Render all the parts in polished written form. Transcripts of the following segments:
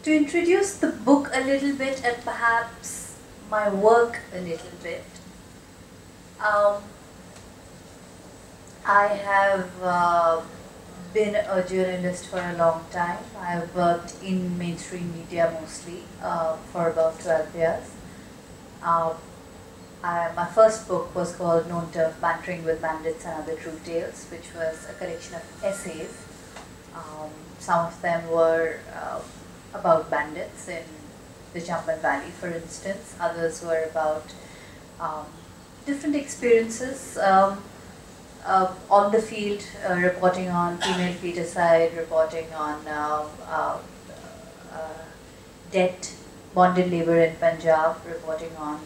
To introduce the book a little bit and perhaps my work a little bit, um, I have been a journalist for a long time. I've worked in mainstream media mostly for about 12 years. Uh, my first book was called Known Turf, Bantering with Bandits and Other True Tales, which was a collection of essays. Some of them were about bandits in the Jamban Valley, for instance. Others were about um, different experiences on the field, reporting on female feticide, reporting on debt, bonded labor in Punjab, reporting on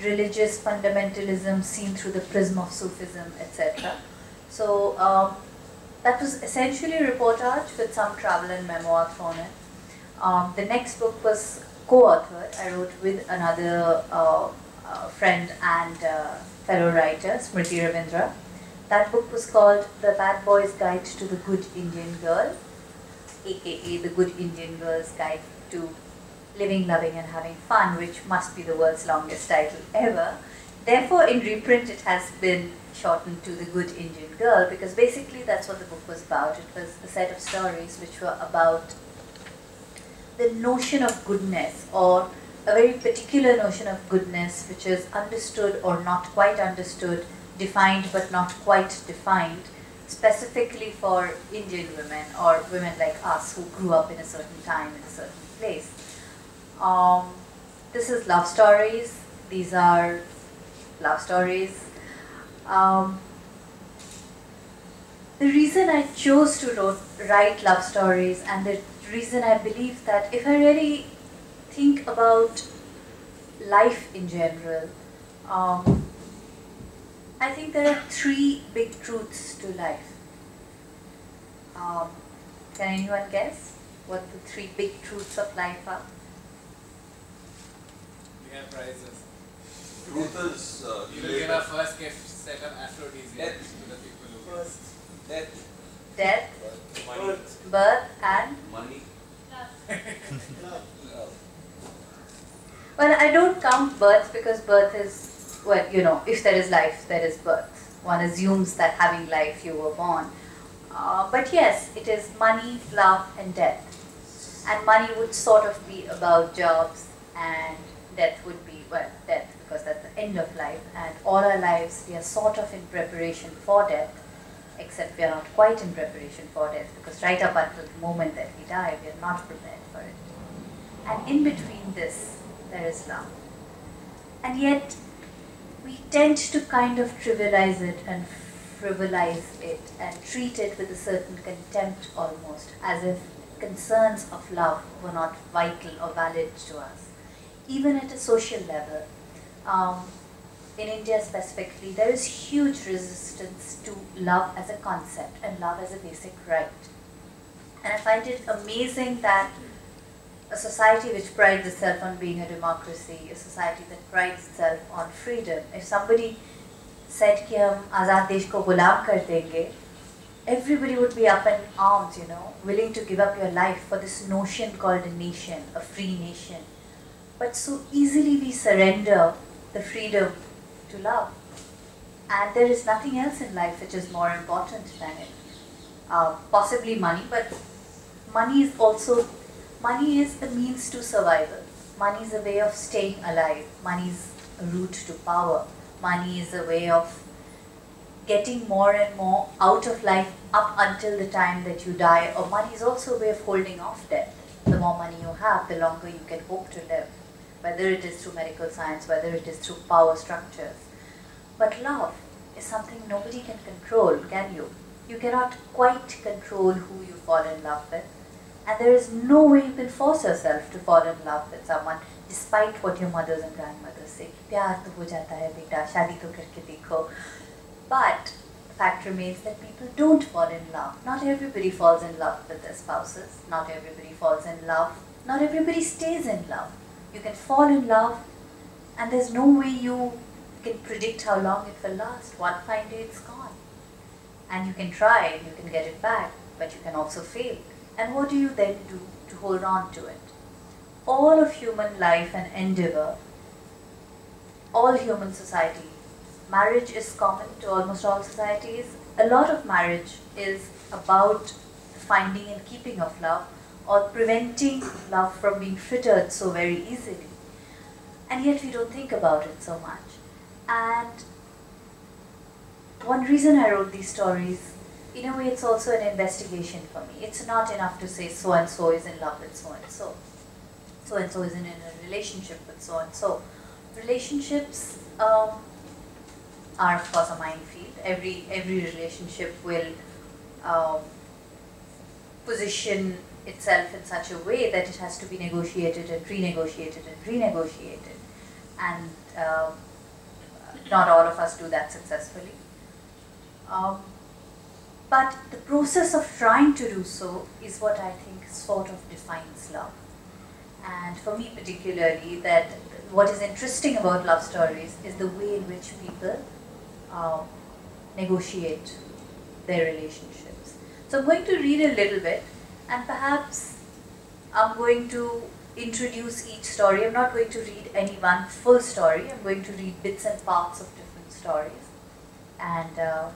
religious fundamentalism seen through the prism of Sufism, etc. So that was essentially reportage with some travel and memoir thrown in. The next book was co-authored. I wrote with another friend and fellow writer, Smriti Ravindra. That book was called The Bad Boy's Guide to the Good Indian Girl, aka The Good Indian Girl's Guide to Living, Loving and Having Fun, which must be the world's longest title ever. Therefore, in reprint it has been shortened to The Good Indian Girl, because basically that's what the book was about. It was a set of stories which were about the notion of goodness, or a very particular notion of goodness which is understood or not quite understood, defined but not quite defined, specifically for Indian women or women like us who grew up in a certain time in a certain place. This is love stories. These are love stories. The reason I chose to write love stories, and the reason I believe that if I really think about life in general, I think there are three big truths to life. Can anyone guess what the three big truths of life are? We have prizes. Truth is you will give our first gift set of aphrodisiacs to the people who first death. Death, money. birth, and Money. well, I don't count birth because birth is, well, you know, if there is life, there is birth. One assumes that having life, you were born. But yes, it is money, love, and death. And money would sort of be about jobs, and death would be, well, death, because that's the end of life. And all our lives, we are sort of in preparation for death, except we are not quite in preparation for death, because right up until the moment that we die, we are not prepared for it. And in between this, there is love. And yet, we tend to kind of trivialize it and frivolize it and treat it with a certain contempt almost, as if concerns of love were not vital or valid to us. Even at a social level, in India specifically, there is huge resistance to love as a concept and love as a basic right. And I find it amazing that a society which prides itself on being a democracy, a society that prides itself on freedom, if somebody said कि हम आज़ाद देश को गुलाम कर देंगे, everybody would be up in arms, you know, willing to give up your life for this notion called a nation, a free nation. But so easily we surrender the freedom to love. And there is nothing else in life which is more important than it. Possibly money, but money is also, money is a means to survival. Money is a way of staying alive. Money is a route to power. Money is a way of getting more and more out of life up until the time that you die. Or money is also a way of holding off death. The more money you have, the longer you can hope to live. Whether it is through medical science, whether it is through power structures. But love is something nobody can control, can you? You cannot quite control who you fall in love with. And there is no way you can force yourself to fall in love with someone, despite what your mothers and grandmothers say. प्यार तो हो जाता है बेटा, शादी तो करके देखो. But the fact remains that people don't fall in love. Not everybody falls in love with their spouses. Not everybody falls in love. Not everybody stays in love. You can fall in love, and there's no way you can predict how long it will last. One fine day it's gone. And you can try, and you can get it back, but you can also fail. And what do you then do to to hold on to it. All of human life and endeavor, all human society, marriage is common to almost all societies. A lot of marriage is about the finding and keeping of love, or preventing love from being frittered so very easily. And yet we don't think about it so much. And one reason I wrote these stories, in a way it's also an investigation for me. It's not enough to say so and so is in love with so and so. So and so isn't in a relationship with so and so. Relationships are of course a minefield. Every relationship will position itself in such a way that it has to be negotiated and renegotiated and renegotiated. And not all of us do that successfully. But the process of trying to do so is what I think sort of defines love. And for me particularly, that what is interesting about love stories is the way in which people negotiate their relationships. So I'm going to read a little bit, and perhaps I'm going to introduce each story. I'm not going to read any one full story. I'm going to read bits and parts of different stories. And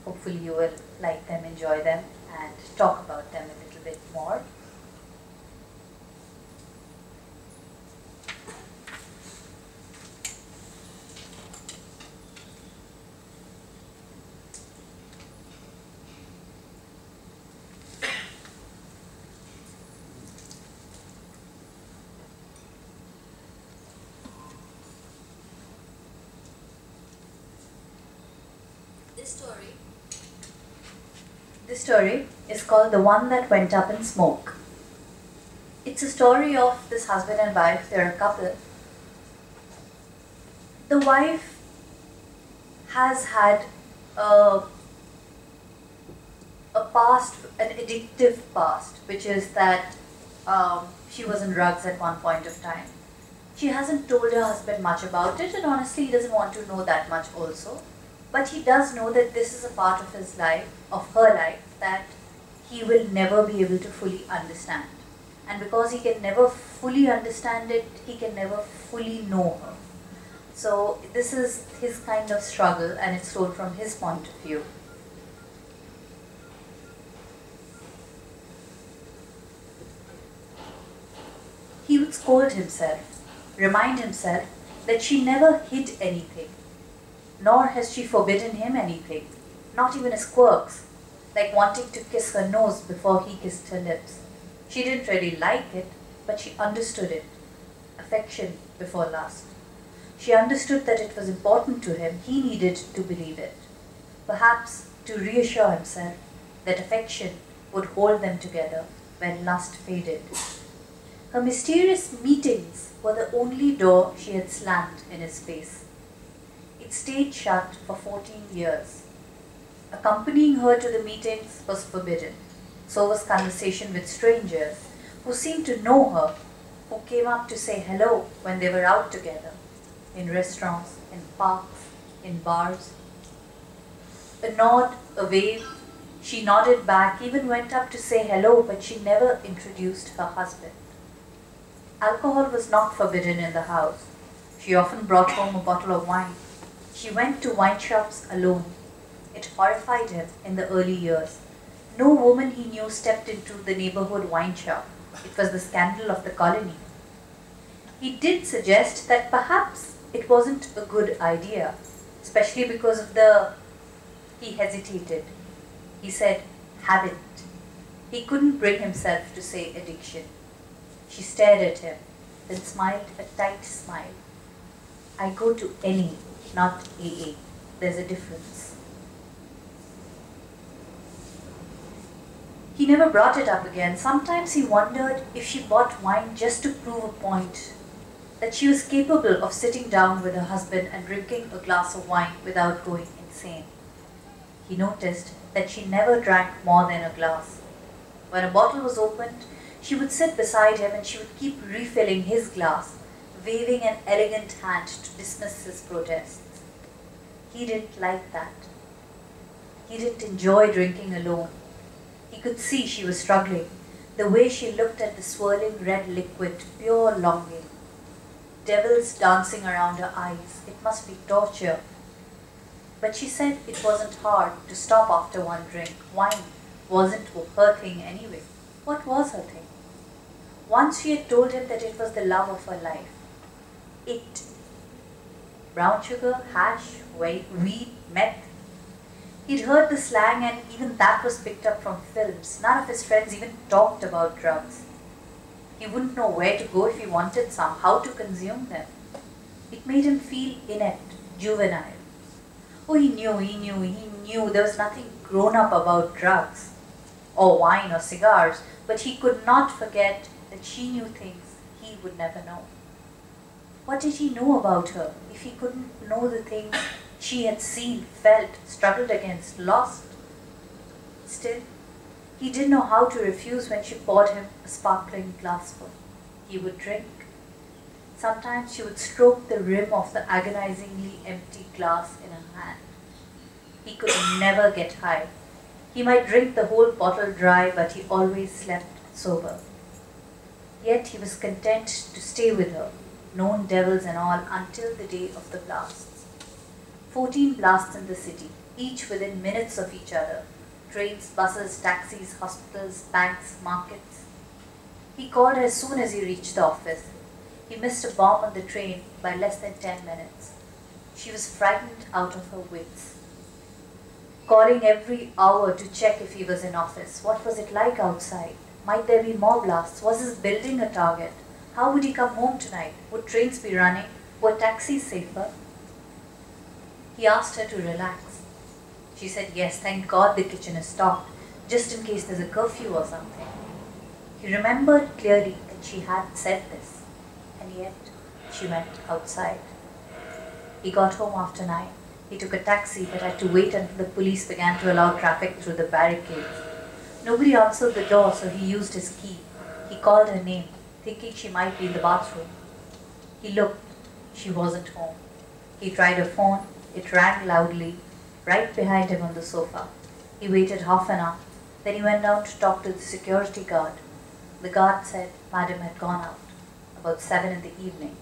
hopefully you will like them, enjoy them, and talk about them a little bit more. This story is called The One That Went Up in Smoke. It's a story of this husband and wife. They're a couple. The wife has had a past, an addictive past, which is that she was on drugs at one point of time. She hasn't told her husband much about it, and honestly he doesn't want to know that much also. But he does know that this is a part of his life, of her life, that he will never be able to fully understand. And because he can never fully understand it, he can never fully know her. So this is his kind of struggle, and it's told from his point of view. He would scold himself, remind himself that she never hid anything, nor has she forbidden him anything, not even his quirks, like wanting to kiss her nose before he kissed her lips. She didn't really like it, but she understood it. Affection before lust. She understood that it was important to him. He needed to believe it. Perhaps to reassure himself that affection would hold them together when lust faded. Her mysterious meetings were the only door she had slammed in his face. It stayed shut for 14 years. Accompanying her to the meetings was forbidden. So was conversation with strangers who seemed to know her, who came up to say hello when they were out together, in restaurants, in parks, in bars. A nod, a wave, she nodded back, even went up to say hello, but she never introduced her husband. Alcohol was not forbidden in the house. She often brought home a bottle of wine. She went to wine shops alone. It horrified him in the early years. No woman he knew stepped into the neighborhood wine shop. It was the scandal of the colony. He did suggest that perhaps it wasn't a good idea, especially because of he hesitated. He said, habit. He couldn't bring himself to say addiction. She stared at him, then smiled a tight smile. I go to any, not AA. There's a difference. He never brought it up again. Sometimes he wondered if she bought wine just to prove a point, that she was capable of sitting down with her husband and drinking a glass of wine without going insane. He noticed that she never drank more than a glass. When a bottle was opened, she would sit beside him and she would keep refilling his glass, waving an elegant hand to dismiss his protests. He didn't like that. He didn't enjoy drinking alone. He could see she was struggling. The way she looked at the swirling red liquid, pure longing. Devils dancing around her eyes. It must be torture. But she said it wasn't hard to stop after one drink. Wine wasn't her thing anyway. What was her thing? Once she had told him that it was the love of her life. It. Brown sugar, hash, weed, meth. He'd heard the slang and even that was picked up from films. None of his friends even talked about drugs. He wouldn't know where to go if he wanted some, how to consume them. It made him feel inept, juvenile. Oh, he knew there was nothing grown up about drugs, or wine or cigars, but he could not forget that she knew things he would never know. What did he know about her if he couldn't know the things she had seen, felt, struggled against, lost? Still, he didn't know how to refuse when she poured him a sparkling glassful. He would drink. Sometimes she would stroke the rim of the agonizingly empty glass in her hand. He could never get high. He might drink the whole bottle dry, but he always slept sober. Yet he was content to stay with her, known devils and all, until the day of the blasts. 14 blasts in the city, each within minutes of each other. Trains, buses, taxis, hospitals, banks, markets. He called her as soon as he reached the office. He missed a bomb on the train by less than 10 minutes. She was frightened out of her wits. Calling every hour to check if he was in office. What was it like outside? Might there be more blasts? Was his building a target? How would he come home tonight? Would trains be running? Were taxis safer? He asked her to relax. She said, yes, thank God the kitchen is stocked, just in case there's a curfew or something. He remembered clearly that she had said this, and yet she went outside. He got home after 9. He took a taxi but had to wait until the police began to allow traffic through the barricades. Nobody answered the door, so he used his key. He called her name, thinking she might be in the bathroom. He looked. She wasn't home. He tried her phone. It rang loudly, right behind him on the sofa. He waited half an hour. Then he went down to talk to the security guard. The guard said Madam had gone out, about 7 in the evening.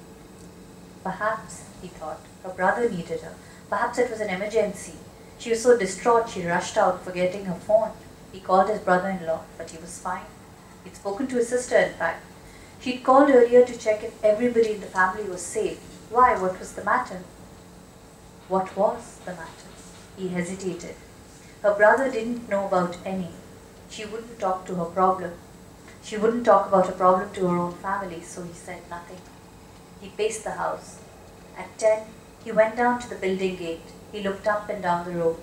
Perhaps, he thought, her brother needed her. Perhaps it was an emergency. She was so distraught she rushed out, forgetting her phone. He called his brother-in-law, but he was fine. He'd spoken to his sister, in fact. She'd called earlier to check if everybody in the family was safe. Why? What was the matter? What was the matter? He hesitated. Her brother didn't know about Annie. She wouldn't talk to her problem. She wouldn't talk about her problem to her own family, so he said nothing. He paced the house. At 10, he went down to the building gate. He looked up and down the road.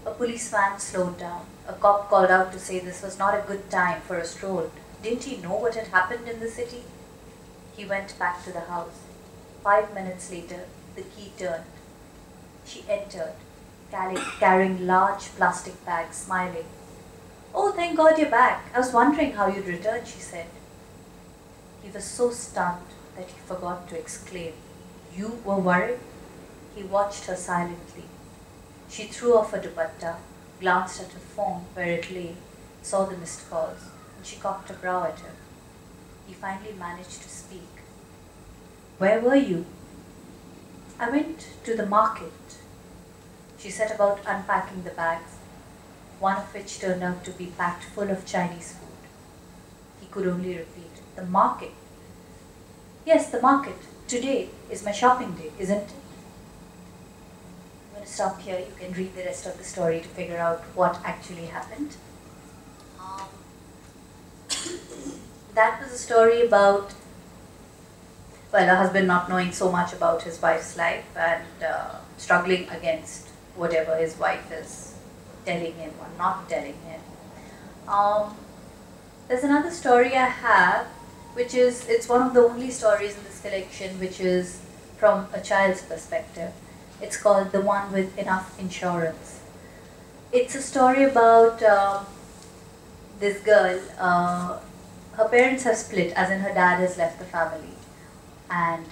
A police van slowed down. A cop called out to say this was not a good time for a stroll. Didn't he know what had happened in the city? He went back to the house. 5 minutes later, the key turned. She entered, carrying large plastic bags, smiling. Oh, thank God you're back. I was wondering how you'd return, she said. He was so stunned that he forgot to exclaim. You were worried? He watched her silently. She threw off her dupatta, glanced at her phone where it lay, saw the missed calls, and she cocked a brow at him. He finally managed to speak. Where were you? I went to the market. She set about unpacking the bags, one of which turned out to be packed full of Chinese food. He could only repeat, the market. Yes, the market. Today is my shopping day, isn't it? I'm going to stop here. You can read the rest of the story to figure out what actually happened. That was a story about, well, a husband not knowing so much about his wife's life and struggling against whatever his wife is telling him or not telling him. There's another story I have, which is, it's one of the only stories in this collection which is from a child's perspective. It's called The One with Enough Insurance. It's a story about this girl. Her parents have split, as in her dad has left the family. And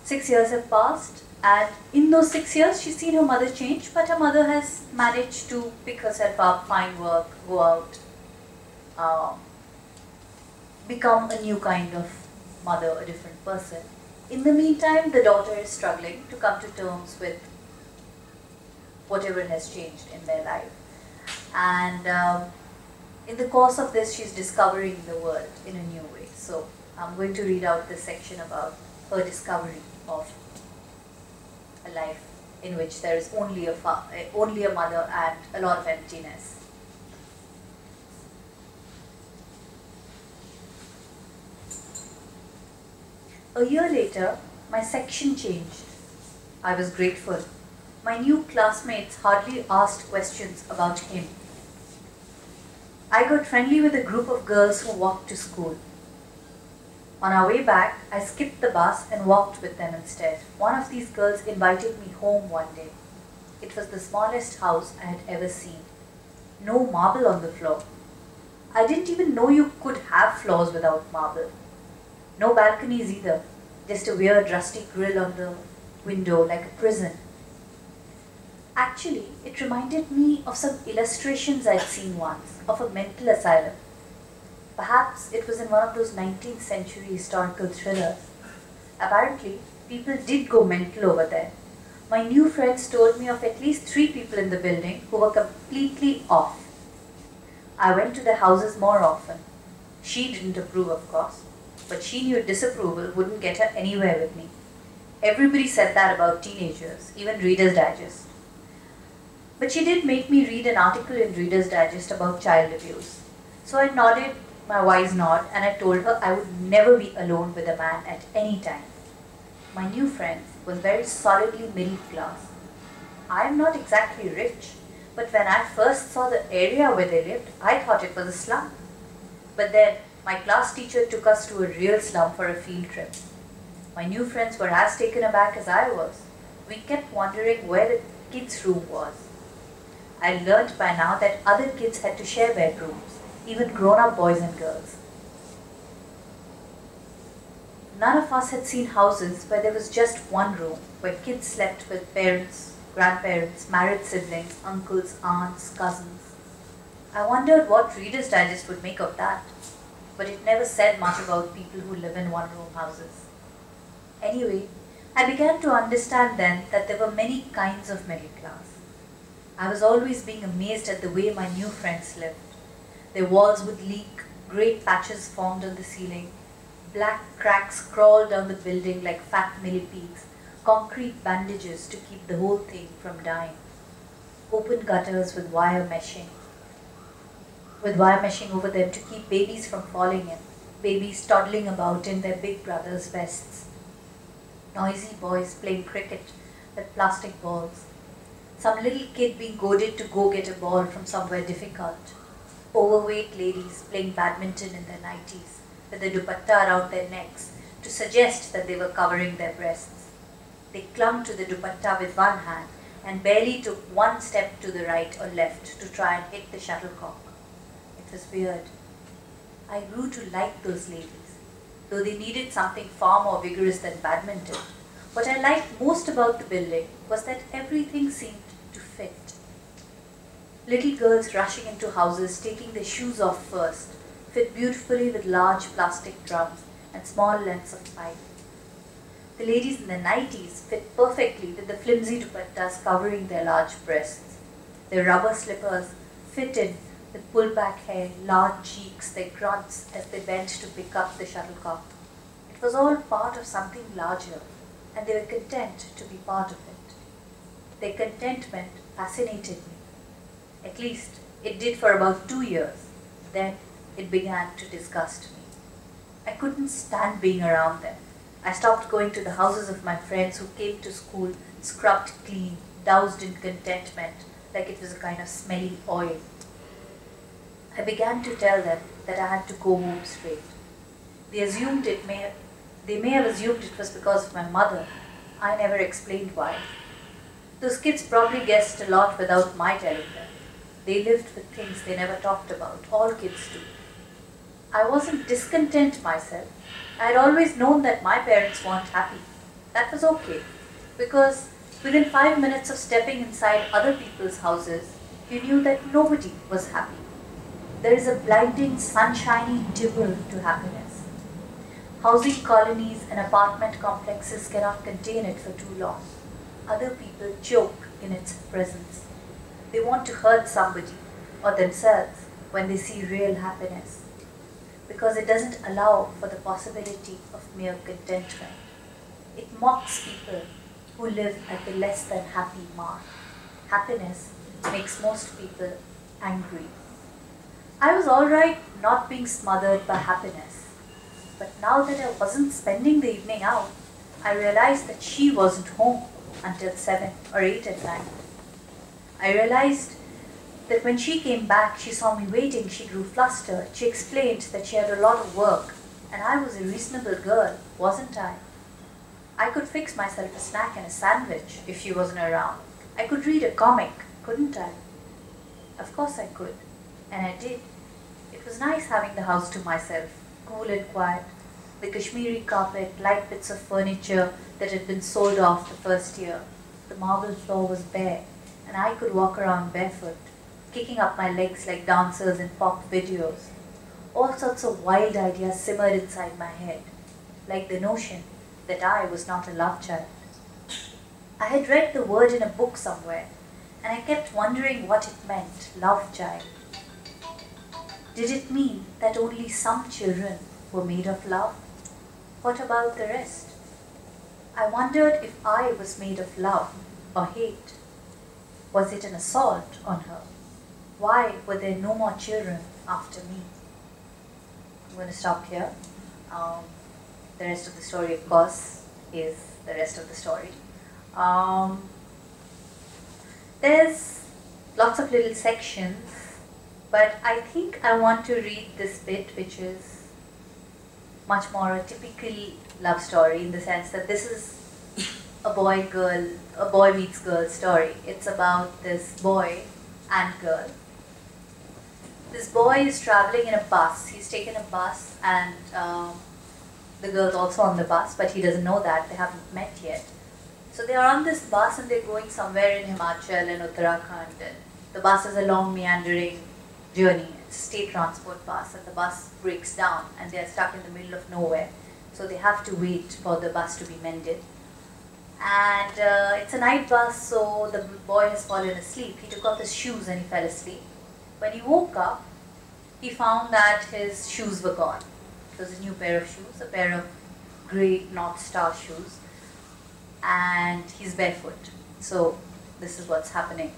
6 years have passed, and in those 6 years she's seen her mother change, but her mother has managed to pick herself up, find work, go out, um, become a new kind of mother, a different person. In the meantime, the daughter is struggling to come to terms with whatever has changed in their life. And in the course of this, she's discovering the world in a new way. So I'm going to read out this section about her discovery of a life in which there is only a mother and a lot of emptiness. A year later, my section changed. I was grateful. My new classmates hardly asked questions about him. I got friendly with a group of girls who walked to school. On our way back, I skipped the bus and walked with them instead. One of these girls invited me home one day. It was the smallest house I had ever seen. No marble on the floor. I didn't even know you could have floors without marble. No balconies either, just a weird rusty grill on the window like a prison. Actually, it reminded me of some illustrations I'd seen once, of a mental asylum. Perhaps it was in one of those 19th century historical thrillers. Apparently, people did go mental over there. My new friends told me of at least 3 people in the building who were completely off. I went to their houses more often. She didn't approve, of course, but she knew disapproval wouldn't get her anywhere with me. Everybody said that about teenagers, even Reader's Digest. But she did make me read an article in Reader's Digest about child abuse. So I nodded my wise nod and I told her I would never be alone with a man at any time. My new friend was very solidly middle class. I am not exactly rich, but when I first saw the area where they lived, I thought it was a slum. But then my class teacher took us to a real slum for a field trip. My new friends were as taken aback as I was. We kept wondering where the kids' room was. I learned by now that other kids had to share bedrooms, even grown-up boys and girls. None of us had seen houses where there was just one room, where kids slept with parents, grandparents, married siblings, uncles, aunts, cousins. I wondered what Reader's Digest would make of that, but it never said much about people who live in one-room houses. Anyway, I began to understand then that there were many kinds of middle class. I was always being amazed at the way my new friends lived. Their walls would leak, great patches formed on the ceiling, black cracks crawled down the building like fat millipedes, concrete bandages to keep the whole thing from dying, open gutters with wire meshing over them to keep babies from falling in, babies toddling about in their big brothers' vests, noisy boys playing cricket with plastic balls, some little kid being goaded to go get a ball from somewhere difficult, overweight ladies playing badminton in their 90s with a dupatta around their necks to suggest that they were covering their breasts. They clung to the dupatta with one hand and barely took one step to the right or left to try and hit the shuttlecock. It was weird. I grew to like those ladies, though they needed something far more vigorous than badminton. What I liked most about the building was that everything seemed to fit. Little girls rushing into houses, taking their shoes off first, fit beautifully with large plastic drums and small lengths of pipe. The ladies in the 90s fit perfectly with the flimsy dupattas covering their large breasts. Their rubber slippers fit in with pull-back hair, large cheeks, their grunts as they bent to pick up the shuttlecock. It was all part of something larger, and they were content to be part of it. Their contentment fascinated me. At least, it did for about 2 years. Then, it began to disgust me. I couldn't stand being around them. I stopped going to the houses of my friends who came to school scrubbed clean, doused in contentment, like it was a kind of smelly oil. I began to tell them that I had to go home straight. They may have assumed it was because of my mother. I never explained why. Those kids probably guessed a lot without my telling them. They lived with things they never talked about. All kids do. I wasn't discontent myself. I had always known that my parents weren't happy. That was okay, because within 5 minutes of stepping inside other people's houses, you knew that nobody was happy. There is a blinding, sunshiny dimple to happiness. Housing colonies and apartment complexes cannot contain it for too long. Other people choke in its presence. They want to hurt somebody or themselves when they see real happiness, because it doesn't allow for the possibility of mere contentment. It mocks people who live at the less than happy mark. Happiness makes most people angry. I was alright not being smothered by happiness, but now that I wasn't spending the evening out, I realized that she wasn't home until 7 or 8 at night. I realized that when she came back, she saw me waiting, she grew flustered. She explained that she had a lot of work, and I was a reasonable girl, wasn't I? I could fix myself a snack and a sandwich if she wasn't around. I could read a comic, couldn't I? Of course I could, and I did. It was nice having the house to myself, cool and quiet. The Kashmiri carpet, light bits of furniture that had been sold off the first year. The marble floor was bare, and I could walk around barefoot, kicking up my legs like dancers in pop videos. All sorts of wild ideas simmered inside my head, like the notion that I was not a love child. I had read the word in a book somewhere, and I kept wondering what it meant, love child. Did it mean that only some children were made of love? What about the rest? I wondered if I was made of love or hate. Was it an assault on her? Why were there no more children after me? I'm going to stop here. The rest of the story, of course, is the rest of the story. There's lots of little sections, but I think I want to read this bit, which is much more a typical love story, in the sense that this is a boy meets girl story. It's about this boy and girl. This boy is traveling in a bus. He's taken a bus, and the girl's also on the bus, but he doesn't know that. They haven't met yet. So they are on this bus and they're going somewhere in Himachal and Uttarakhand. And the bus is a long meandering journey. It's a state transport bus, and the bus breaks down and they're stuck in the middle of nowhere. So they have to wait for the bus to be mended. And it's a night bus, so the boy has fallen asleep. He took off his shoes and he fell asleep. When he woke up, he found that his shoes were gone. It was a new pair of shoes, a pair of grey North Star shoes, and he's barefoot. So this is what's happening.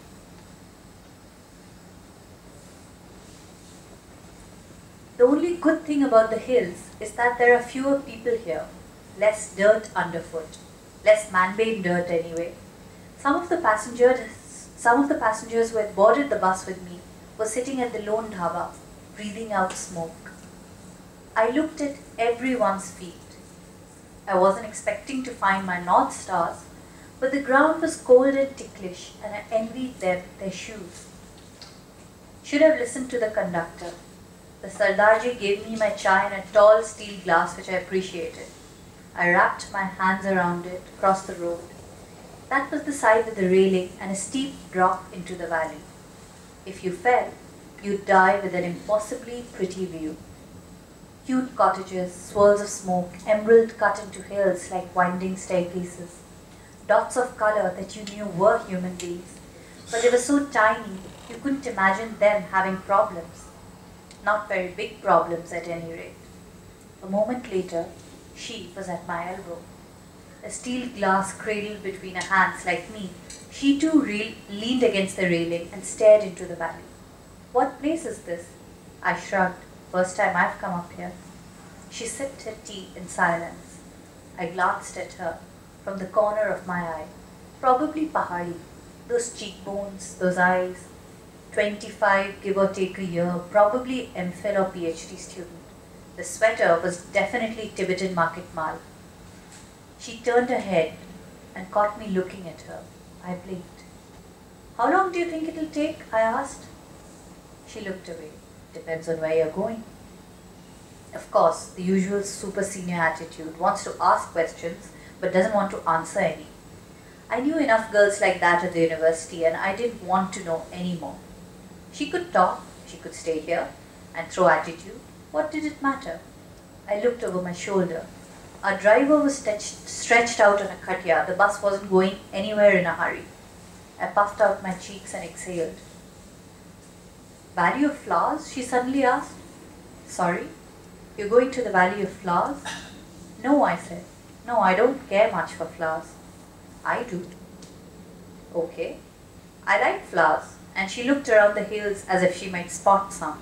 The only good thing about the hills is that there are fewer people here, less dirt underfoot, less man-made dirt anyway. Some of the passengers who had boarded the bus with me were sitting at the lone dhaba, breathing out smoke. I looked at everyone's feet. I wasn't expecting to find my North Stars, but the ground was cold and ticklish, and I envied them their shoes. Should have listened to the conductor. The Sardarji gave me my chai in a tall steel glass, which I appreciated. I wrapped my hands around it, crossed the road. That was the side with the railing and a steep drop into the valley. If you fell, you'd die with an impossibly pretty view. Cute cottages, swirls of smoke, emerald cut into hills like winding staircases. Dots of color that you knew were human beings, but they were so tiny you couldn't imagine them having problems. Not very big problems at any rate. A moment later, she was at my elbow. A steel glass cradled between her hands like me, she too leaned against the railing and stared into the valley. What place is this? I shrugged. First time I've come up here. She sipped her tea in silence. I glanced at her from the corner of my eye. Probably Pahari. Those cheekbones, those eyes. 25, give or take a year, probably MPhil or PhD student. The sweater was definitely Tibetan market mal. She turned her head and caught me looking at her. I blinked. How long do you think it'll take? I asked. She looked away. Depends on where you're going. Of course, the usual super senior attitude, wants to ask questions but doesn't want to answer any. I knew enough girls like that at the university, and I didn't want to know any more. She could talk, she could stay here, And throw attitude? What did it matter? I looked over my shoulder. Our driver was stretched out on a khatia. The bus wasn't going anywhere in a hurry. I puffed out my cheeks and exhaled. Valley of Flowers? She suddenly asked. Sorry? You're going to the Valley of Flowers? No, I said. No, I don't care much for flowers. I do. Okay. I like flowers. And she looked around the hills as if she might spot some.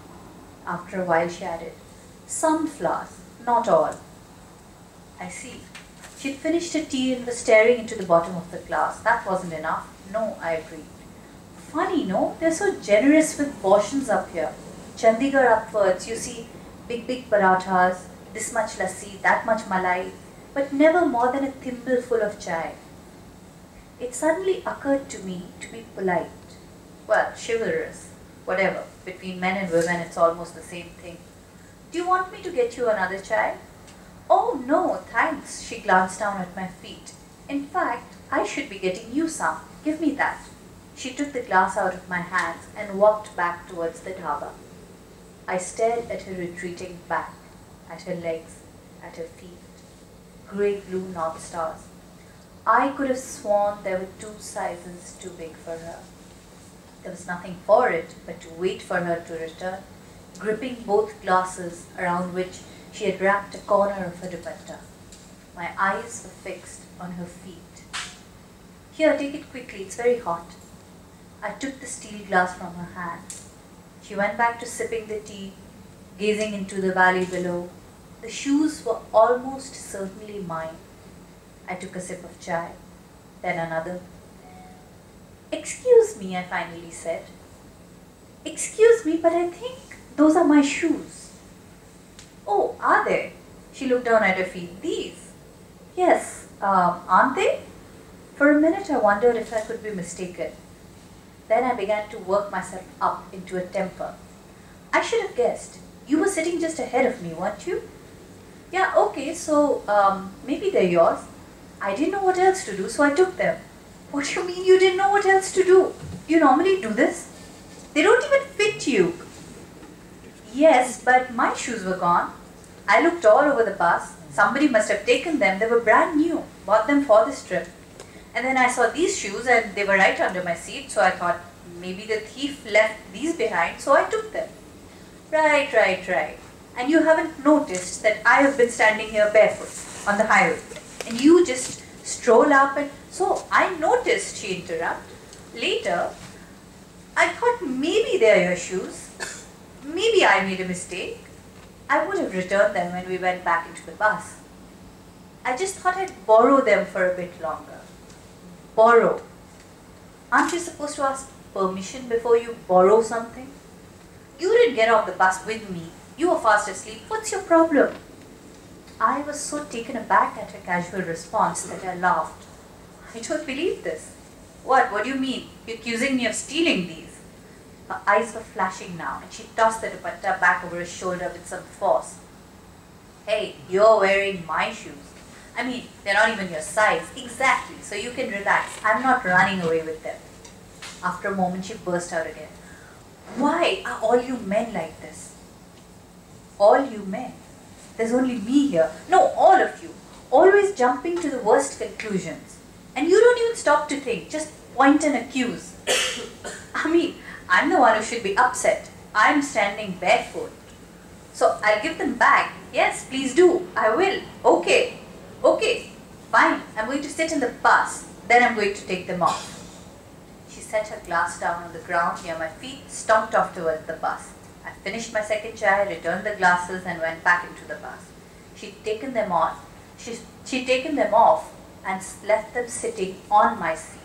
After a while she added, some flowers, not all. I see. She'd finished her tea and was staring into the bottom of the glass. That wasn't enough. No, I agreed. Funny, no? They're so generous with portions up here. Chandigarh upwards, you see big parathas, this much lassi, that much malai, but never more than a thimbleful of chai. It suddenly occurred to me to be polite. Well, chivalrous. Whatever. Between men and women, it's almost the same thing. Do you want me to get you another chai? Oh, no, thanks. She glanced down at my feet. In fact, I should be getting you some. Give me that. She took the glass out of my hands and walked back towards the dhaba. I stared at her retreating back, at her legs, at her feet. Grey-blue North Stars. I could have sworn there were 2 sizes too big for her. There was nothing for it but to wait for her to return, gripping both glasses around which she had wrapped a corner of her dupatta. My eyes were fixed on her feet. Here, take it quickly, it's very hot. I took the steel glass from her hand. She went back to sipping the tea, gazing into the valley below. The shoes were almost certainly mine. I took a sip of chai, then another. Excuse me, I finally said. Excuse me, but I think those are my shoes. Oh, are they? She looked down at her feet. These? Yes, aren't they? For a minute I wondered if I could be mistaken. Then I began to work myself up into a temper. I should have guessed. You were sitting just ahead of me, weren't you? Yeah, okay, so maybe they're yours. I didn't know what else to do, so I took them. What do you mean you didn't know what else to do? You normally do this? They don't even fit you. Yes, but my shoes were gone. I looked all over the bus. Somebody must have taken them. They were brand new. Bought them for this trip. And then I saw these shoes and they were right under my seat. So I thought maybe the thief left these behind. So I took them. Right. And you haven't noticed that I have been standing here barefoot on the highway. And you just stroll up and... So I noticed, she interrupted. Later, I thought maybe they're your shoes. Maybe I made a mistake. I would have returned them when we went back into the bus. I just thought I'd borrow them for a bit longer. Borrow. Aren't you supposed to ask permission before you borrow something? You didn't get off the bus with me. You were fast asleep. What's your problem? I was so taken aback at her casual response that I laughed. I don't believe this. What do you mean? You're accusing me of stealing these? Her eyes were flashing now, and she tossed the dupatta back over her shoulder with some force. Hey, you're wearing my shoes. I mean, they're not even your size. Exactly, so you can relax. I'm not running away with them. After a moment, she burst out again. Why are all you men like this? All you men? There's only me here. No, all of you. Always jumping to the worst conclusions. And you don't even stop to think. Just point and accuse. I mean, I'm the one who should be upset. I'm standing barefoot. So I'll give them back. Yes, please do. I will. Okay. Fine. I'm going to sit in the bus. Then I'm going to take them off. She set her glass down on the ground near my feet, stomped off towards the bus. I finished my second chai, returned the glasses and went back into the bus. She'd taken them off. She'd taken them off and left them sitting on my seat.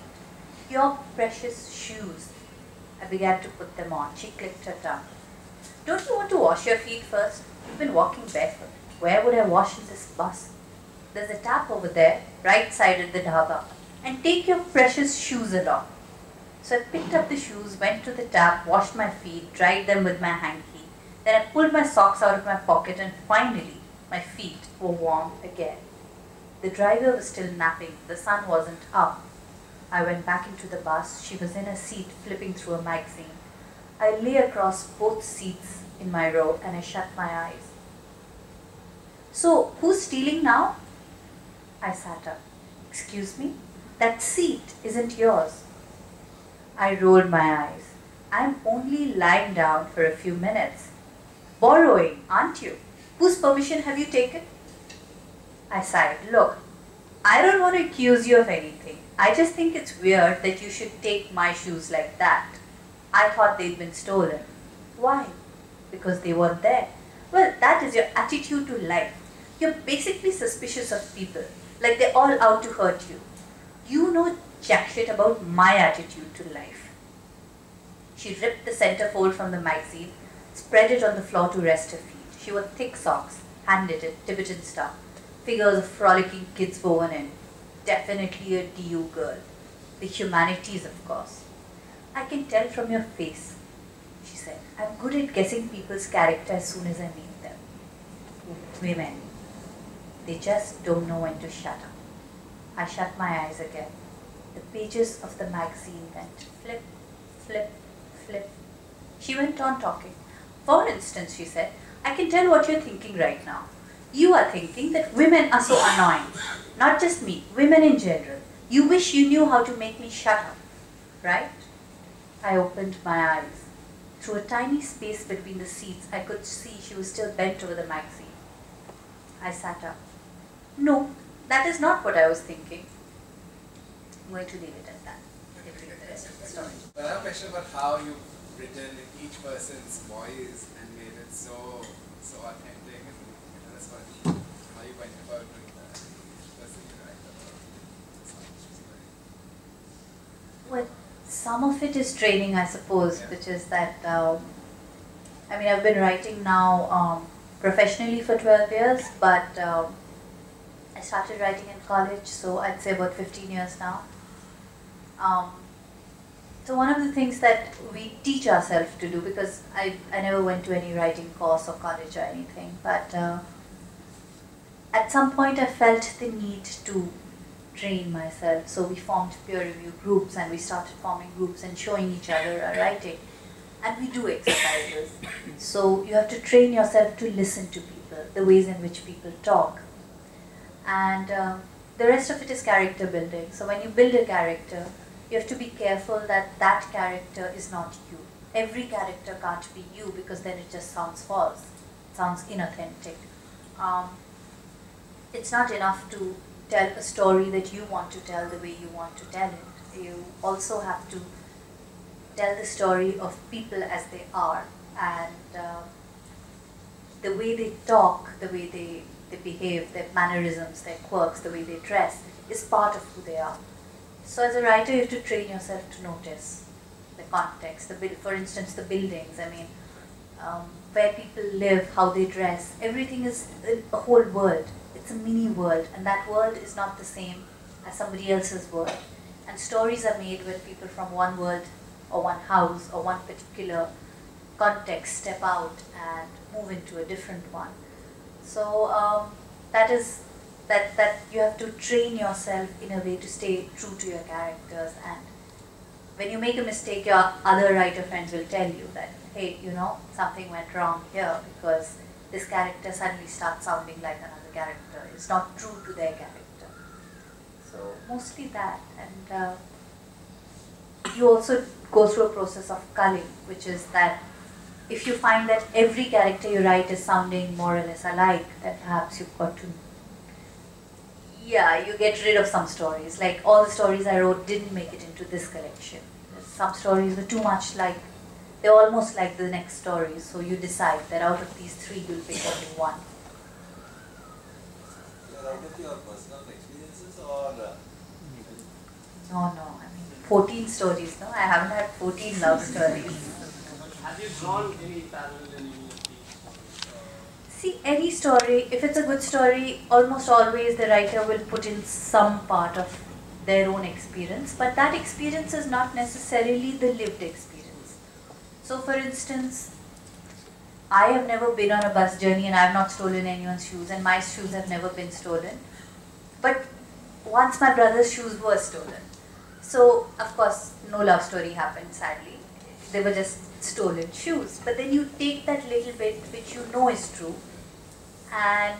Your precious shoes. I began to put them on. She clicked her tongue. Don't you want to wash your feet first? You've been walking barefoot. Where would I wash in this bus? There's a tap over there, right side at the dhaba. And take your precious shoes along. So I picked up the shoes, went to the tap, washed my feet, dried them with my hanky. Then I pulled my socks out of my pocket and finally my feet were warm again. The driver was still napping. The sun wasn't up. I went back into the bus. She was in her seat flipping through a magazine. I lay across both seats in my row and I shut my eyes. So, who's stealing now? I sat up. Excuse me? That seat isn't yours. I rolled my eyes. I'm only lying down for a few minutes. Borrowing, aren't you? Whose permission have you taken? I sighed. Look, I don't want to accuse you of anything. I just think it's weird that you should take my shoes like that. I thought they'd been stolen. Why? Because they weren't there. Well, that is your attitude to life. You're basically suspicious of people, like they're all out to hurt you. You know jack shit about my attitude to life. She ripped the centerfold from the magazine, spread it on the floor to rest her feet. She wore thick socks, hand-knitted, Tibetan stuff, figures of frolicking kids woven in. Definitely a DU girl. The humanities, of course. I can tell from your face, she said. I'm good at guessing people's character as soon as I meet them. Women. They just don't know when to shut up. I shut my eyes again. The pages of the magazine went flip, flip, flip. She went on talking. For instance, she said, I can tell what you're thinking right now. You are thinking that women are so annoying. Not just me, women in general. You wish you knew how to make me shut up, right? I opened my eyes. Through a tiny space between the seats, I could see she was still bent over the magazine. I sat up. No, that is not what I was thinking. I'm going to leave it at that. The rest of the story. But I have a question about how you've written in each person's voice and made it so authentic, and that's what how you went about doing that. Each person you write about. Well, some of it is training, I suppose, Yeah. which is that, I mean, I've been writing now professionally for 12 years, but I started writing in college, so I'd say about 15 years now. So one of the things that we teach ourselves to do, because I never went to any writing course or college or anything, but at some point I felt the need to train myself. So we formed peer review groups and we started forming groups and showing each other our writing. And we do exercises. So you have to train yourself to listen to people, the ways in which people talk. And the rest of it is character building. So when you build a character, you have to be careful that that character is not you. Every character can't be you because then it just sounds false. It sounds inauthentic. It's not enough to tell a story that you want to tell the way you want to tell it. You also have to tell the story of people as they are, and the way they talk, the way they behave, their mannerisms, their quirks, the way they dress is part of who they are. So as a writer, you have to train yourself to notice the context, for instance, the buildings, I mean, where people live, how they dress, everything is a whole world. It's a mini world, and that world is not the same as somebody else's world. And stories are made when people from one world or one house or one particular context step out and move into a different one. So that you have to train yourself in a way to stay true to your characters, and when you make a mistake, your other writer friends will tell you that, hey, you know, something went wrong here because this character suddenly starts sounding like another character. It's not true to their character. So mostly that, and you also go through a process of culling, which is that if you find that every character you write is sounding more or less alike, then perhaps you've got to, you get rid of some stories. Like all the stories I wrote didn't make it into this collection. Some stories were too much like, they're almost like the next story, so you decide that out of these three you'll pick only one. You're out of your personal experiences or? No, I mean 14 stories, no? I haven't had 14 love stories. Have you drawn any parallel in any of these? See, any story, if it's a good story, almost always the writer will put in some part of their own experience, but that experience is not necessarily the lived experience. So for instance, I have never been on a bus journey and I have not stolen anyone's shoes, and my shoes have never been stolen. But once my brother's shoes were stolen. So of course no love story happened, sadly. They were just stolen shoes. But then you take that little bit which you know is true, and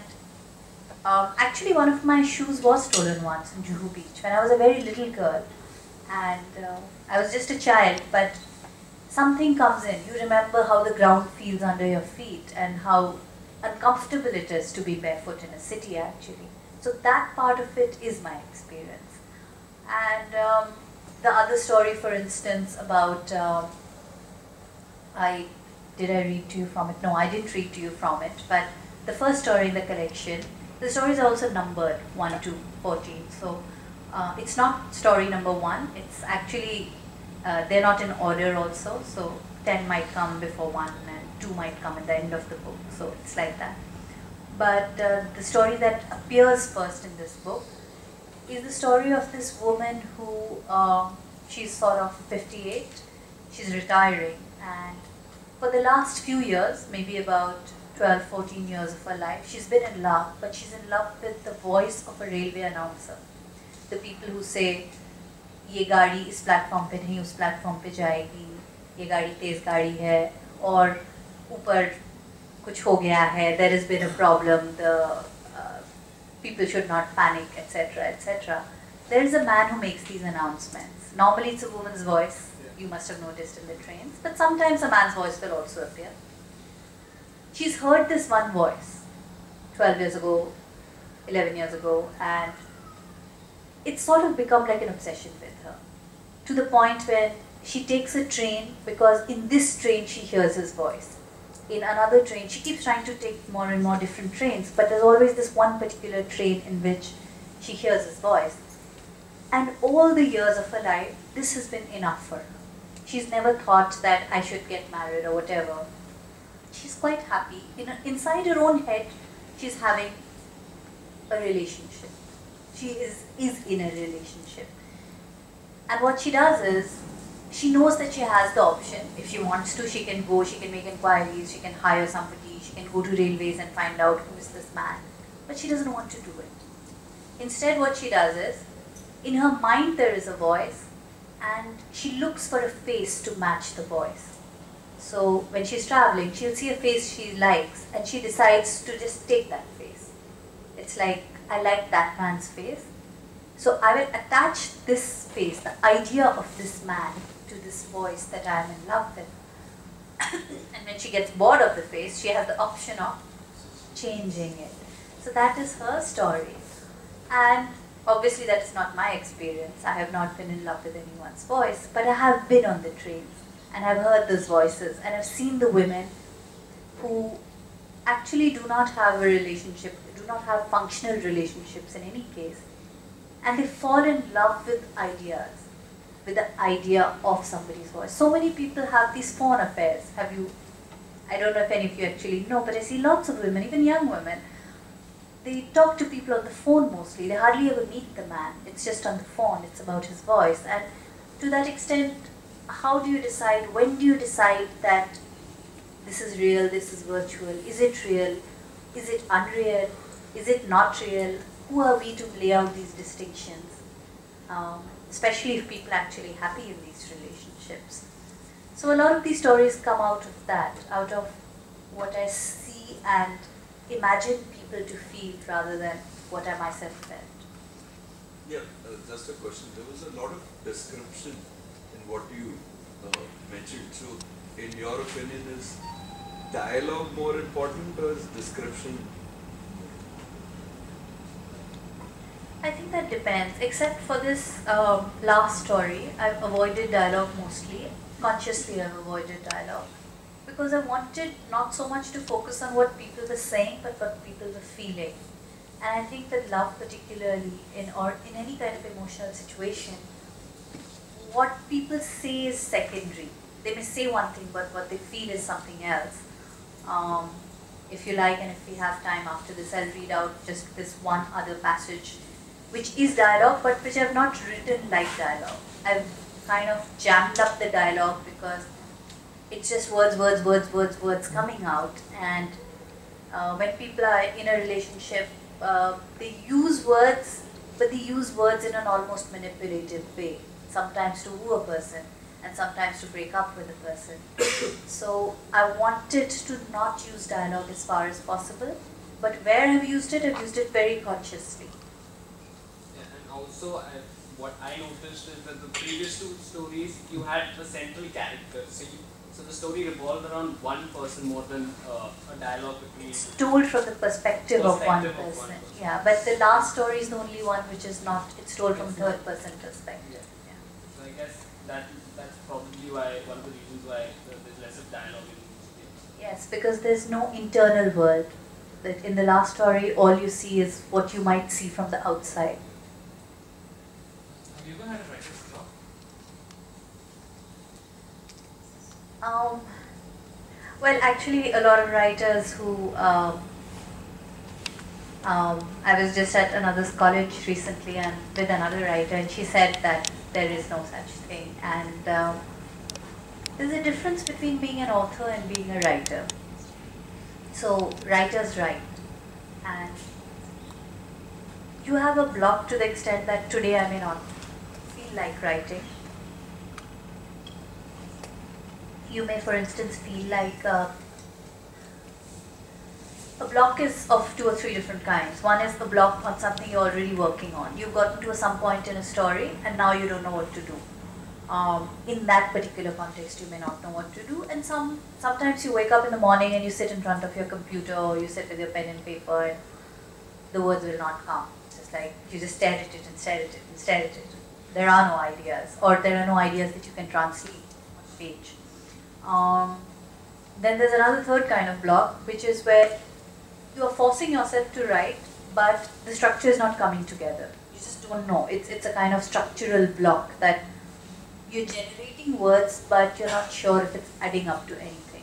actually one of my shoes was stolen once in Juhu Beach when I was a very little girl, and I was just a child, but something comes in. You remember how the ground feels under your feet and how uncomfortable it is to be barefoot in a city actually. So that part of it is my experience. And the other story, for instance, about, did I read to you from it? No, I didn't read to you from it, but the first story in the collection, the stories are also numbered 1 to 14. So it's not story number 1, it's actually, they're not in order also, so 10 might come before 1 and 2 might come at the end of the book, so it's like that. But the story that appears first in this book is the story of this woman who, she's sort of 58, she's retiring, and for the last few years, maybe about 12, 14 years of her life, she's been in love, but she's in love with the voice of a railway announcer. The people who say, ये गाड़ी इस platform पे नहीं उस platform पे जाएगी, ये गाड़ी तेज़ गाड़ी है, और ऊपर कुछ हो गया है, there has been a problem, the people should not panic, etc., etc. There is a man who makes these announcements. Normally it's a woman's voice, you must have noticed in the trains, but sometimes a man's voice will also appear. She's heard this one voice 12 years ago, 11 years ago, and it's sort of become like an obsession with her, to the point when she takes a train because in this train she hears his voice. In another train, she keeps trying to take more and more different trains, but there's always this one particular train in which she hears his voice. And all the years of her life, this has been enough for her. She's never thought that I should get married or whatever. She's quite happy. Inside her own head, she's having a relationship. She is in a relationship. And what she does is, she knows that she has the option. If she wants to, she can go, she can make inquiries, she can hire somebody, she can go to railways and find out who is this man. But she doesn't want to do it. Instead, what she does is, in her mind there is a voice, and she looks for a face to match the voice. So when she's traveling, she'll see a face she likes, and she decides to just take that face. It's like, I like that man's face, so I will attach this face, the idea of this man, to this voice that I am in love with. And when she gets bored of the face, she has the option of changing it. So that is her story. And obviously that is not my experience. I have not been in love with anyone's voice, but I have been on the trains and I've heard those voices, and I've seen the women who actually do not have a relationship, do not have functional relationships in any case, and they fall in love with ideas, with the idea of somebody's voice. So many people have these phone affairs. Have you, I don't know if any of you actually know, but I see lots of women, even young women, they talk to people on the phone mostly. They hardly ever meet the man. It's just on the phone, it's about his voice. And to that extent, how do you decide, when do you decide that this is real, this is virtual? Is it real? Is it unreal? Is it not real? Who are we to lay out these distinctions? Especially if people are actually happy in these relationships. So a lot of these stories come out of that, out of what I see and imagine people to feel rather than what I myself felt. Yeah, just a question. There was a lot of description in what you mentioned. So, in your opinion, is dialogue more important or is description? I think that depends. Except for this last story, I've avoided dialogue mostly. Consciously, I've avoided dialogue because I wanted not so much to focus on what people were saying, but what people were feeling. And I think that love, particularly in any kind of emotional situation, what people say is secondary. They may say one thing, but what they feel is something else. If you like, and if we have time after this, I'll read out just this one other passage, which is dialogue, but which I've not written like dialogue. I've kind of jammed up the dialogue because it's just words, words, words, words, words coming out. And when people are in a relationship, they use words, but they use words in an almost manipulative way, sometimes to woo a person. and sometimes to break up with a person. So I wanted to not use dialogue as far as possible, but where I've used it very consciously. Yeah, and also what I noticed is that the previous two stories you had a central character, so the story revolved around one person more than a dialogue between. It's told from the perspective of one person. Yeah, but the last story is the only one which is not. It's told from third person perspective. Yeah. So I guess that's probably why one of the reasons why there's less of dialogue in the game. Yes, because there's no internal world. That in the last story, all you see is what you might see from the outside. Have you ever had a writer's block? Well, actually, a lot of writers who I was just at another college recently and with another writer, and she said that there is no such thing. And there's a difference between being an author and being a writer. So writers write, and you have a block to the extent that today I may not feel like writing. You may, for instance, feel like a block is of 2 or 3 different kinds. One is a block on something you're already working on. You've gotten to some point in a story and now you don't know what to do. In that particular context, you may not know what to do. And sometimes you wake up in the morning and you sit in front of your computer or you sit with your pen and paper and the words will not come. It's just like you just stare at it and stare at it and stare at it. There are no ideas, or there are no ideas that you can translate on page. Then there's another third kind of block, which is where you are forcing yourself to write, but the structure is not coming together. You just don't know. It's a kind of structural block that you're generating words, but you're not sure if it's adding up to anything.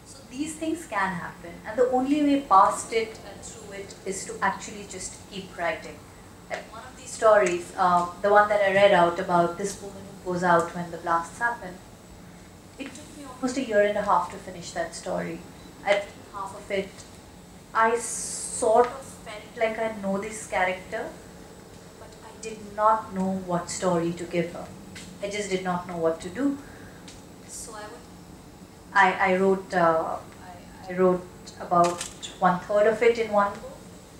So these things can happen, and the only way past it and through it is to actually just keep writing. Like one of these stories, the one that I read out about this woman who goes out when the blasts happen, it took me almost 1.5 years to finish that story. At half of it, I sort of felt like I know this character, but I did not know what story to give her. I just did not know what to do. So I wrote about 1/3 of it in one go.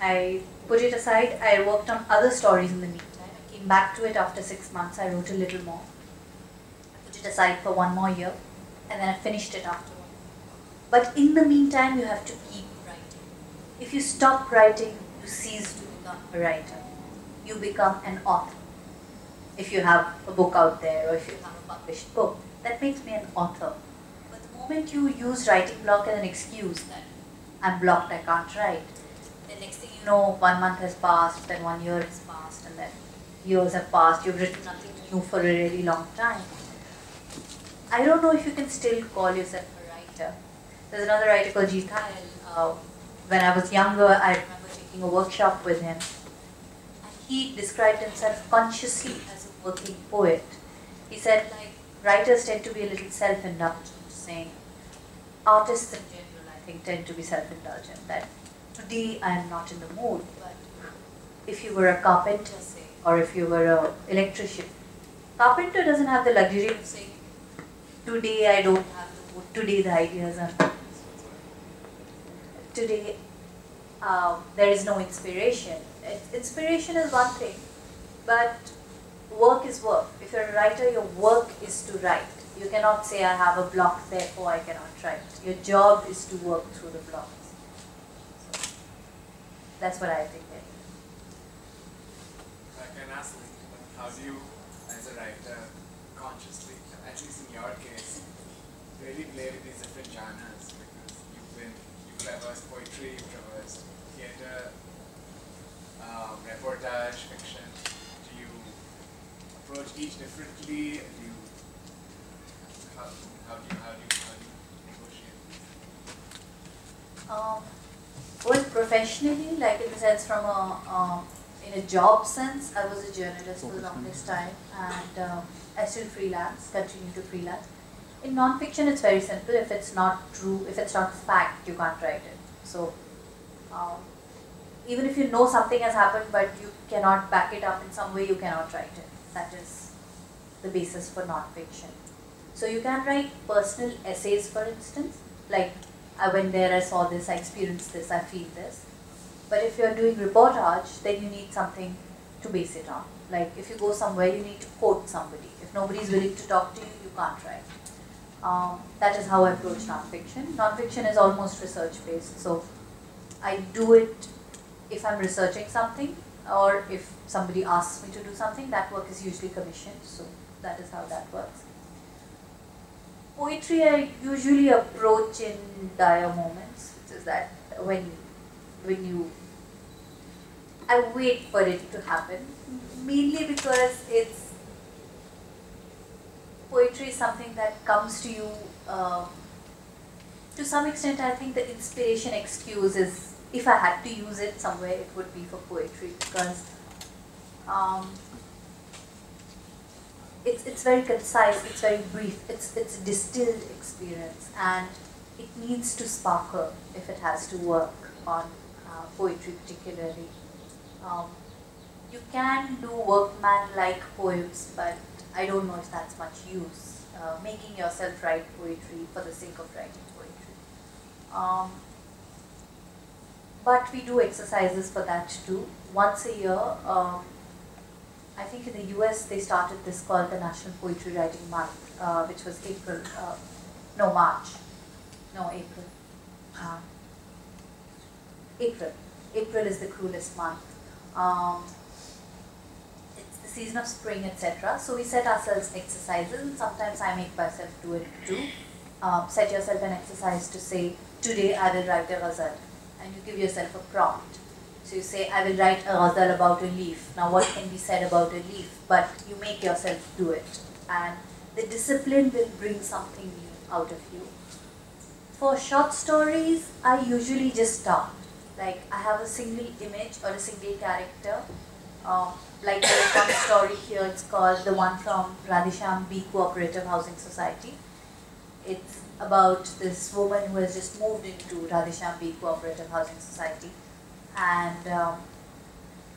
I put it aside. I worked on other stories in the meantime. I came back to it after 6 months. I wrote a little more. I put it aside for 1 more year, and then I finished it after 1 year. But in the meantime, you have to keep writing. If you stop writing, you cease to become a writer. You become an author. If you have a book out there, or if you have a published book, that makes me an author. But the moment you use writing block as an excuse that I'm blocked, I can't write, then next thing you know, 1 month has passed, then 1 year has passed, and then years have passed. You've written nothing new for a really long time. I don't know if you can still call yourself a writer. There's another writer called Jithal. When I was younger, I remember taking a workshop with him. And he described himself consciously as a working poet. He said, like, writers tend to be a little self-indulgent, saying, artists in general, I think, tend to be self-indulgent. That today I am not in the mood, but if you were a carpenter, say, or if you were an electrician, carpenter doesn't have the luxury of saying, today I don't have the mood, today the ideas are not. Today there is no inspiration. Inspiration is one thing, but work is work. If you're a writer, your work is to write. You cannot say, I have a block, therefore I cannot write. Your job is to work through the blocks. So that's what I think. I can ask, how do you, as a writer, consciously, at least in your case, really play with these different genres? Because you've traversed poetry, you've traversed theatre, reportage, fiction. Do you approach each differently? How do you negotiate? Well, professionally, like in the sense from in a job sense, I was a journalist for the longest time, and I still continue to freelance. In non-fiction, it's very simple. If it's not true, if it's not fact, you can't write it. So, even if you know something has happened, but you cannot back it up in some way, you cannot write it. That is the basis for non-fiction. So you can write personal essays, for instance, like I went there, I saw this, I experienced this, I feel this. But if you're doing reportage, then you need something to base it on. Like if you go somewhere, you need to quote somebody. If nobody is willing to talk to you, you can't write. That is how I approach non-fiction. Non-fiction is almost research-based, so I do it if I'm researching something, or if somebody asks me to do something. That work is usually commissioned, so that is how that works. Poetry I usually approach in dire moments, which is that when you I wait for it to happen, mainly because poetry is something that comes to you to some extent. I think the inspiration excuse is, if I had to use it somewhere, it would be for poetry, because it's very concise, it's very brief, it's a distilled experience, and it needs to sparkle if it has to work on poetry particularly. You can do workman-like poems, but I don't know if that's much use. Making yourself write poetry for the sake of writing poetry. But we do exercises for that too. Once a year, I think in the US they started this called the National Poetry Writing Month, which was March. No, April. April is the cruelest month. It's the season of spring, etc. So we set ourselves exercises, and sometimes I make myself do it too. Set yourself an exercise to say, today I will write a ghazal, and you give yourself a prompt. So you say, I will write a ghazal about a leaf. Now what can be said about a leaf? But you make yourself do it, and the discipline will bring something new out of you. For short stories, I usually just start. Like I have a single image or a single character. Like there is one story here, it's called the one from Radhesham B Cooperative Housing Society. It's about this woman who has just moved into Radhesham B Cooperative Housing Society. And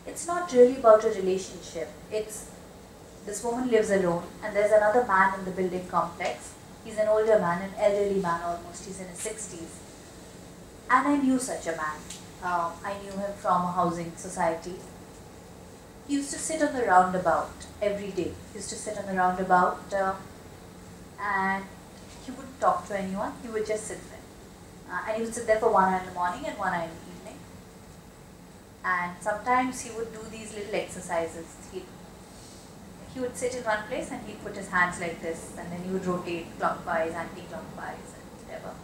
it's not really about a relationship. It's this woman lives alone, and there's another man in the building complex. He's an older man, an elderly man almost, he's in his 60s. And I knew such a man. I knew him from a housing society. He used to sit on the roundabout every day. He used to sit on the roundabout and he wouldn't talk to anyone, he would just sit there. And he would sit there for 1 hour in the morning and 1 hour in the evening. And sometimes he would do these little exercises. He would sit in one place and he'd put his hands like this, and then he would rotate clockwise, anti-clockwise, and whatever.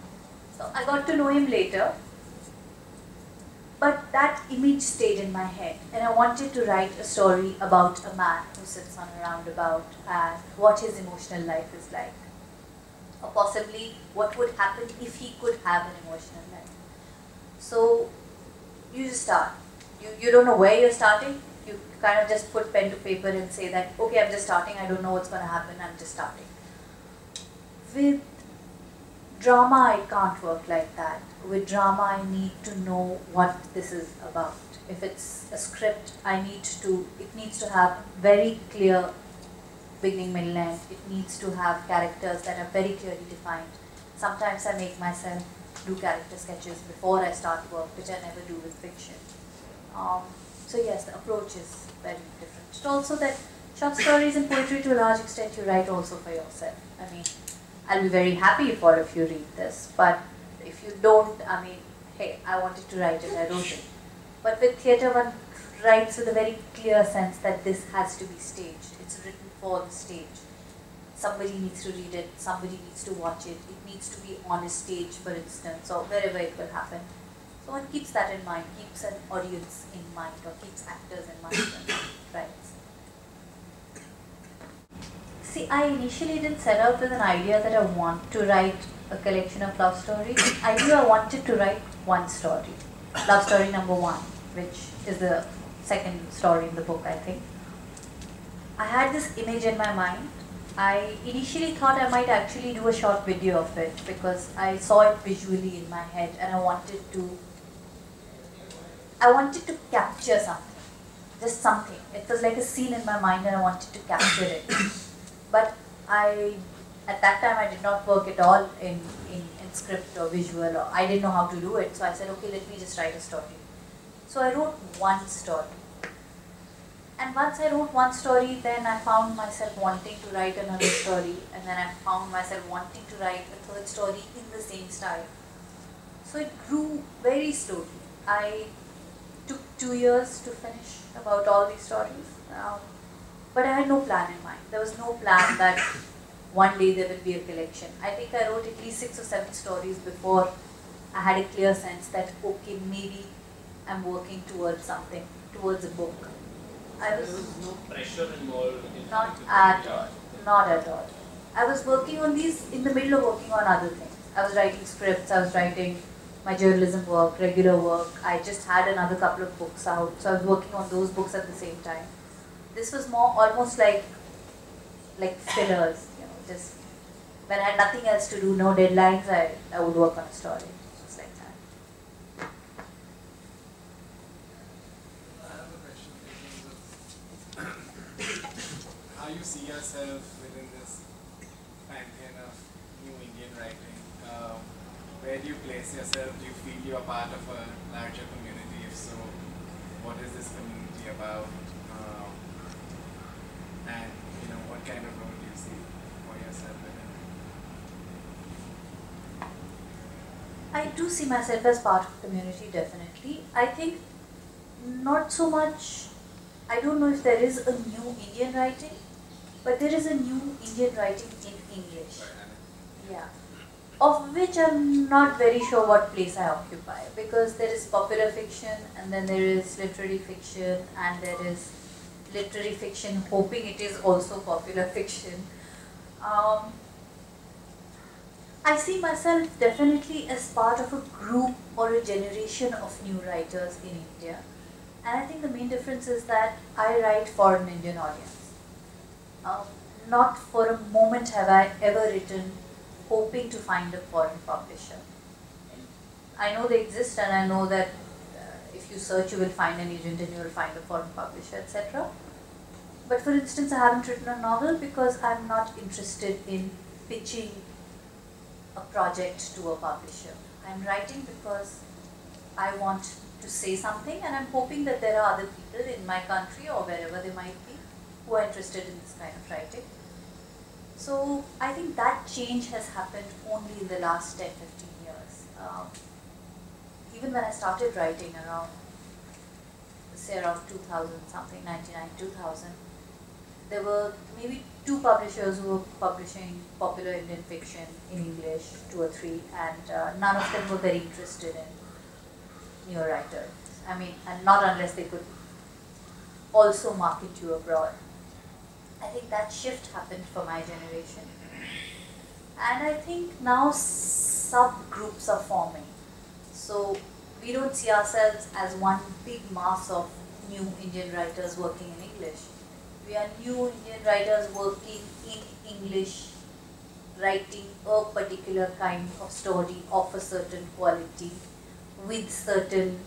So I got to know him later. But that image stayed in my head, and I wanted to write a story about a man who sits on a roundabout and what his emotional life is like. Or possibly what would happen if he could have an emotional life. So you just start. You don't know where you're starting. You kind of just put pen to paper and say that, okay, I'm just starting, I don't know what's going to happen, I'm just starting. With drama, I can't work like that. With drama, I need to know what this is about. If it's a script, it needs to have very clear beginning, middle, end. It needs to have characters that are very clearly defined. Sometimes I make myself do character sketches before I start work, which I never do with fiction. So yes, the approach is very different. It's also that short stories and poetry to a large extent you write also for yourself. I mean, I'll be very happy if all of you read this, but if you don't, I mean, hey, I wanted to write it, I wrote it. But with theatre, one writes with a very clear sense that this has to be staged. It's written for the stage. Somebody needs to read it, somebody needs to watch it, it needs to be on a stage, for instance, or wherever it will happen. So one keeps that in mind, keeps an audience in mind, or keeps actors in mind when one writes. See, I initially didn't set out with an idea that I want to write a collection of love stories. I knew I wanted to write one story, love story number 1, which is the second story in the book, I think. I had this image in my mind. I initially thought I might actually do a short video of it because I saw it visually in my head, and I wanted to capture something, just something. It was like a scene in my mind and I wanted to capture it. But I at that time I did not work at all in script or visual, or I didn't know how to do it. So I said, okay, let me just write a story. So I wrote one story. And once I wrote one story, then I found myself wanting to write another story, and then I found myself wanting to write a third story in the same style. So it grew very slowly. I took 2 years to finish about all these stories, but I had no plan in mind. There was no plan that one day there will be a collection. I think I wrote at least 6 or 7 stories before I had a clear sense that, okay, maybe I'm working towards something, towards a book. There was no pressure involved in Not at all. Not at all. I was working on these in the middle of working on other things. I was writing scripts, I was writing my journalism work, regular work. I just had another couple of books out, so I was working on those books at the same time. This was more almost like fillers, just when I had nothing else to do, no deadlines, I would work on a story. Just like that. I have a question in terms of how you see yourself within this pantheon of new Indian writing. Where do you place yourself? Do you feel you are part of a larger community? If so, what is this community about? And what kind of role do you see for yourself within it? I do see myself as part of the community, definitely. I think not so much, I don't know if there is a new Indian writing, but there is a new Indian writing in English. Yeah. Of which I'm not very sure what place I occupy, because there is popular fiction, and then there is literary fiction, and there is literary fiction hoping it is also popular fiction. I see myself definitely as part of a group or a generation of new writers in India. And I think the main difference is that I write for an Indian audience. Not for a moment have I ever written hoping to find a foreign publisher. I know they exist, and I know that if you search you will find an agent and you will find a foreign publisher, etc. But for instance, I haven't written a novel because I'm not interested in pitching a project to a publisher. I'm writing because I want to say something, and I'm hoping that there are other people in my country or wherever they might be who are interested in this kind of writing. So I think that change has happened only in the last 10-15 years. Even when I started writing around 2000 something, 99, 2000, there were maybe 2 publishers who were publishing popular Indian fiction in English, 2 or 3, and none of them were very interested in newer writers. I mean, and not unless they could also market you abroad. I think that shift happened for my generation. And I think now subgroups are forming. So we don't see ourselves as one big mass of new Indian writers working in English. We are new Indian writers working in English, writing a particular kind of story of a certain quality with certain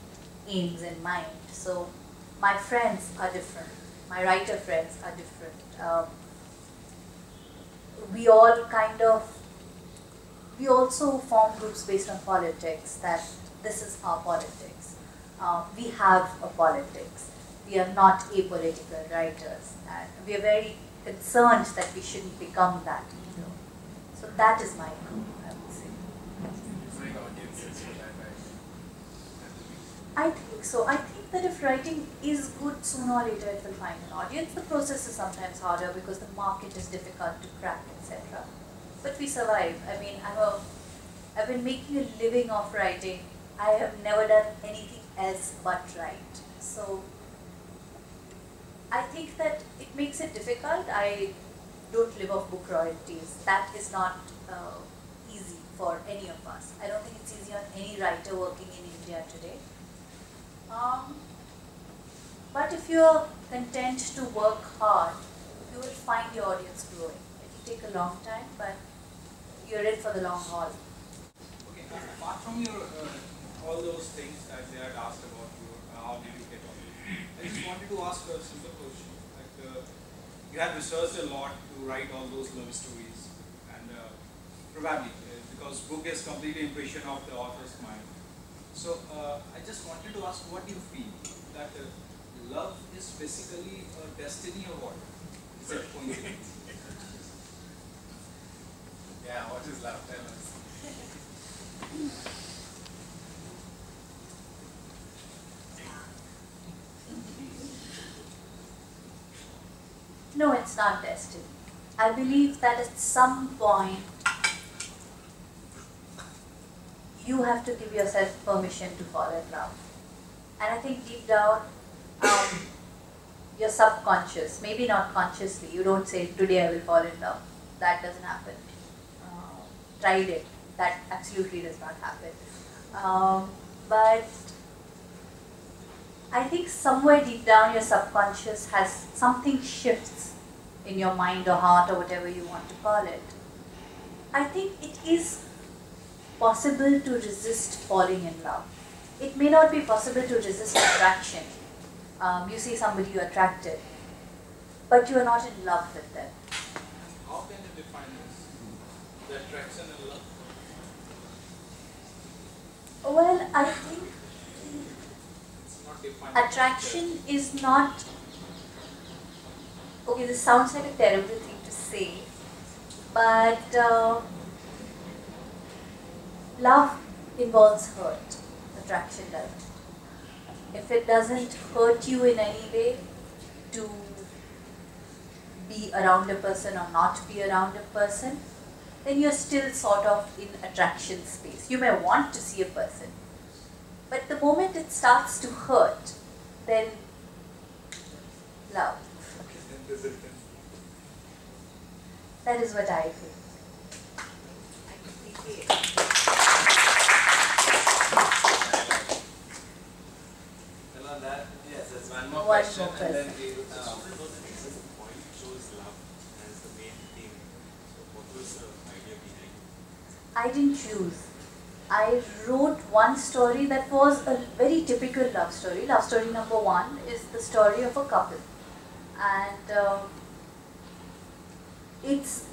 aims in mind. So my friends are different. My writer friends are different. We also form groups based on politics, that this is our politics. We have a politics. We are not apolitical writers, and we are very concerned that we shouldn't become that either. So that is my group, I would say. Find audiences for that writing. I think so. I think that if writing is good, sooner or later it will find an audience. The process is sometimes harder because the market is difficult to crack, etc. But we survive. I mean, I've been making a living off writing. I have never done anything else but write. So I think that it makes it difficult. I don't live off book royalties. That is not easy for any of us. I don't think it's easy on any writer working in India today. But if you're content to work hard, you will find your audience growing. It will take a long time, but you're in for the long haul. Okay, apart from your all those things that they had asked about you, how did you get on it? I just wanted to ask a simple question. Like, you have researched a lot to write all those love stories, and probably, because book is completely impression of the author's mind. So I just wanted to ask, what do you feel that love is basically a destiny or what? Is it coincidence? Yeah, what is love? Tell us. No, it's not destiny. I believe that at some point you have to give yourself permission to fall in love. And I think deep down, your subconscious, maybe not consciously, you don't say, today I will fall in love. That doesn't happen. Tried it. That absolutely does not happen. But I think somewhere deep down your subconscious has something shifts in your mind or heart or whatever you want to call it. I think it is possible to resist falling in love. It may not be possible to resist attraction. You see somebody you're attracted, but you are not in love with them. How can you define this? The attraction and love? Well, I think It's not defined. attraction is not, okay, this sounds like a terrible thing to say, but love involves hurt, attraction doesn't. If it doesn't hurt you in any way to be around a person or not be around a person, then you're still sort of in attraction space. You may want to see a person, but the moment it starts to hurt, then love. That is what I feel. I completely agree. Well, on that, yes, there's one more One question, more and then question. we'll. Why you chose love as the main theme? So what was the idea behind it? I didn't choose. I wrote one story that was a very typical love story. Love story number one is the story of a couple. And it's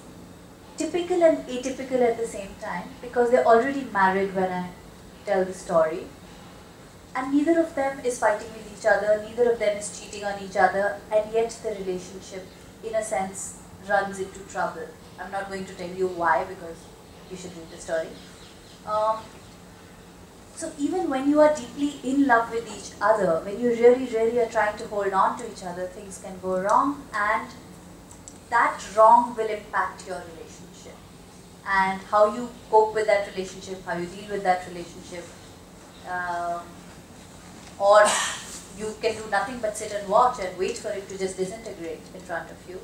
typical and atypical at the same time because they're already married when I tell the story. And neither of them is fighting with each other, neither of them is cheating on each other, and yet the relationship, in a sense, runs into trouble. I'm not going to tell you why because you should read the story. So even when you are deeply in love with each other, when you really are trying to hold on to each other, things can go wrong, and that wrong will impact your relationship. And how you cope with that relationship, how you deal with that relationship, or you can do nothing but sit and watch and wait for it to just disintegrate in front of you.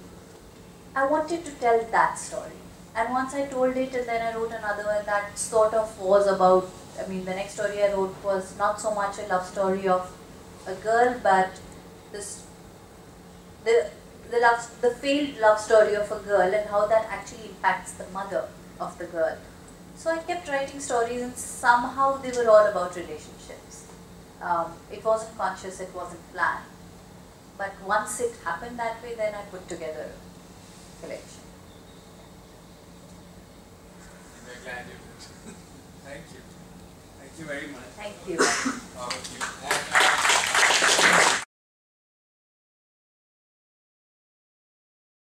I wanted to tell that story. And once I told it, and then I wrote another one that sort of was about, I mean, the next story I wrote was not so much a love story of a girl, but the failed love story of a girl and how that actually impacts the mother of the girl. So I kept writing stories, and somehow they were all about relationships. It wasn't conscious, it wasn't planned. But once it happened that way, then I put together a collection. We're glad you did. Thank you. Thank you very much. Thank you. All of you. And,